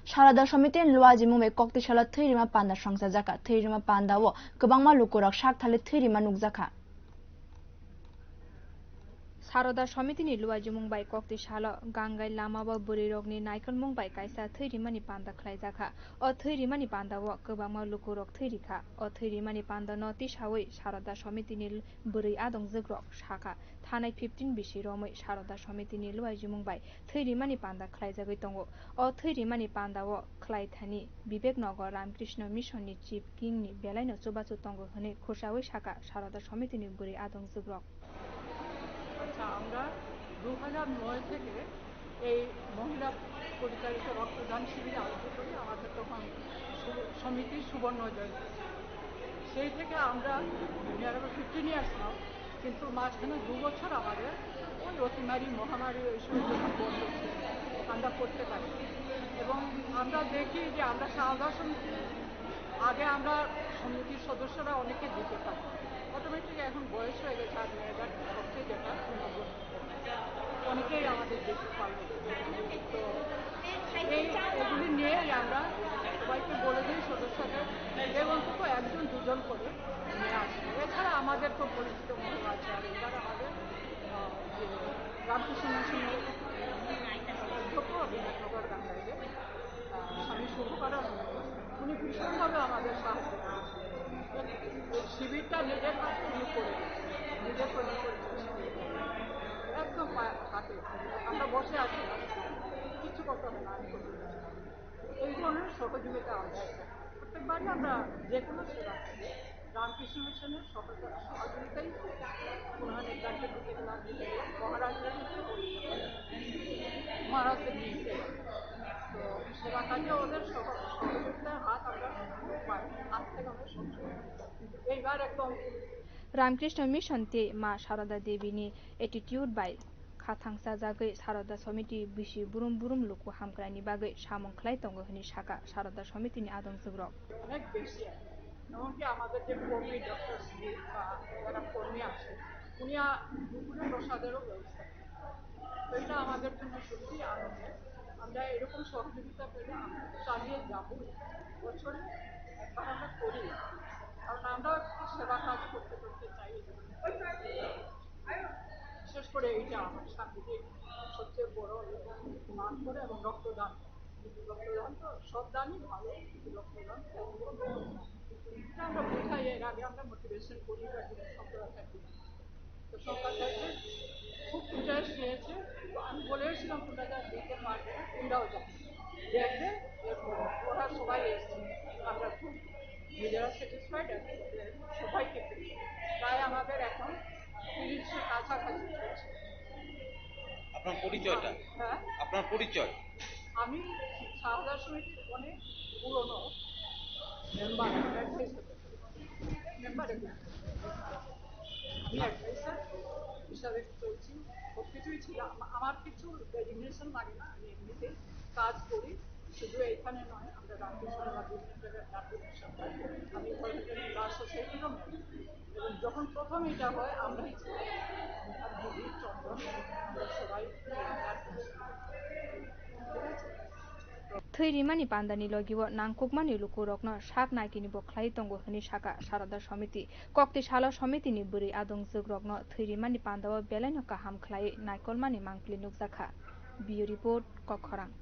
Sarada Somitin Luaji Mume Koktishala Thirima Panda Sangsa Jaka Thirima Panda wo Kabangma Lukurak Shak Thale Thirima Nukjaka Sarada Somitini Luaji Mumbai Koktishala Gangai Lamawa Burirogni Naikal Mumbai Kaisa Thirimani Panda Klaijaka O Thirimani Panda wo Kabangma Lukurok Thirika O Thirimani Panda no Tishawi Sarada Somitini Buri Adong Zigrok Shaka Thanai 15 Bishi Romoi Sarada Somitini Luaji Mumbai Thirimani Panda Klaijagoi Tongo O Thirimani Panda wo Klaithani Bibek Nagar Ramkrishna Mission ni Chief King ni Belaino Chubachu Tongo Hane Khoshawi Shaka Sarada Somitini Buri Adong Zigrok আমরা 2009 থেকে এই মহিলা পরিচালিত রক্তদান শিবিরে আয়োজন করি আমাদের তখন সমিতির সুবর্ণ জয়ন্তী সেই থেকে আমরা 15 ইয়ার্স নাও কিন্তু মাঝখানে 2 বছর আমাদের ওই অতিমারি মহামারী এইসবের জন্য বন্ধ ছিল আমরা করতে পারি এবং আমরা দেখি যে আমরা সারদা সমিতি আগে আমরা সমিতির সদস্যরা অনেকে দিতে পারি অটোমেটিক এখন বয়স হয়ে গেছে আর মেয়েদের সবচেয়ে যেটা অনেকেই আমাদের দেখতে পারবে তো এগুলি নিয়েই আমরা সবাইকে বলে দিই সদস্যদের এবং একজন দুজন করে নিয়ে আসি এছাড়া আমাদের তো পরিচিত মহল আছে আর এবার আমাদের রামকৃষ্ণ মিশনের অধ্যক্ষ বিধাননগর গাঙ্গাইলে স্বামী শুভকরণ উনি ভীষণভাবে আমাদের সাহায্য করেছেন শিবিরটা নিজের হাতে উনি করে নিজের তৈরি করেছেন একদম হাতে আমরা বসে আছি না কিছু করতে হবে না আমি করতে এই ধরনের সহযোগিতা আমরা প্রত্যেকবারই আমরা যে কোনো সেবা রামকৃষ্ণ মিশনের সহযোগিতাই পুনঃ ব্যাংকের দিকে গেলাম মহারাজদের মহারাজদের নিয়ে তো সেবা কাজে ওদের সহযোগিতার হাত আমরা পাই আজ থেকে আমরা সবসময় এইবার একদম Ramkrishna Mission te Ma Sarada Devi ni attitude by Khathangsa Jagai Sarada Somiti Bishi Burum Burum Luku Hamkrani Bagai Samong Khlai Tongo Hini Shaka Sarada Somiti ni Adong Zigrok অনেক বেশি এমনকি আমাদের যে কর্মী ডক্টর শ্রী বা যারা কর্মী আছে উনি দুপুরে প্রসাদেরও ব্যবস্থা করেন এটা আমাদের জন্য সত্যি আনন্দের আমরা এরকম সহযোগিতা পেলে আমরা চালিয়ে যাব বছরে একবার আমরা করি কারণ আমরাও একটু সেবা কাজ করতে করতে চাই বিশেষ করে এইটা আমার সাংগীতিক সবচেয়ে বড় মান করে এবং রক্তদান তো সব দানই ভালো রক্তদান এটা আমরা বোঝাই এর আগে আমরা মোটিভেশন করি বা সংকল্প থাকি তো সংকল্প থাকলে খুব ইন্টারেস্ট নিয়েছে আমি বলে এসেছিলাম তোমরা যা দিতে পারবে তোমরাও যাও দেখবে ওরা সবাই এসছে আমরা খুব নিজেরা স্যাটিসফাইড আছি সবাইকে প্রায় আমাদের এখন 30-এর কাছাকাছি চলছে আপনার পরিচয়টা হ্যাঁ আপনার পরিচয় আমি সারদা সমিতির অনেক পুরনো মেম্বার আমি অ্যাডভাইসার হিসাবে চলছি সব কিছুই ছিল আমার কিছু রেজিগনেশন লাগে না আমি এমনিতে কাজ করি শুধু এইখানে নয় আমরা রামকৃষ্ণ বা বিভিন্ন জায়গায় আমি সোসাইটিরও এবং যখন প্রথম এটা হয় আমরাই দিদি চন্দন আমরা সবাই Thirimani Pandani Logiwo Nangkukmani Lukurokno Shak Naikini Bo Khlai Tongo Hini Shaka Sarada Somiti Koktishala Somiti ni Buri Adong Zigrokno Thirimani Pandawo Belaino Kaham Khlai Naikolmani Mangpli Nukjaka Bio Report Kokkhorang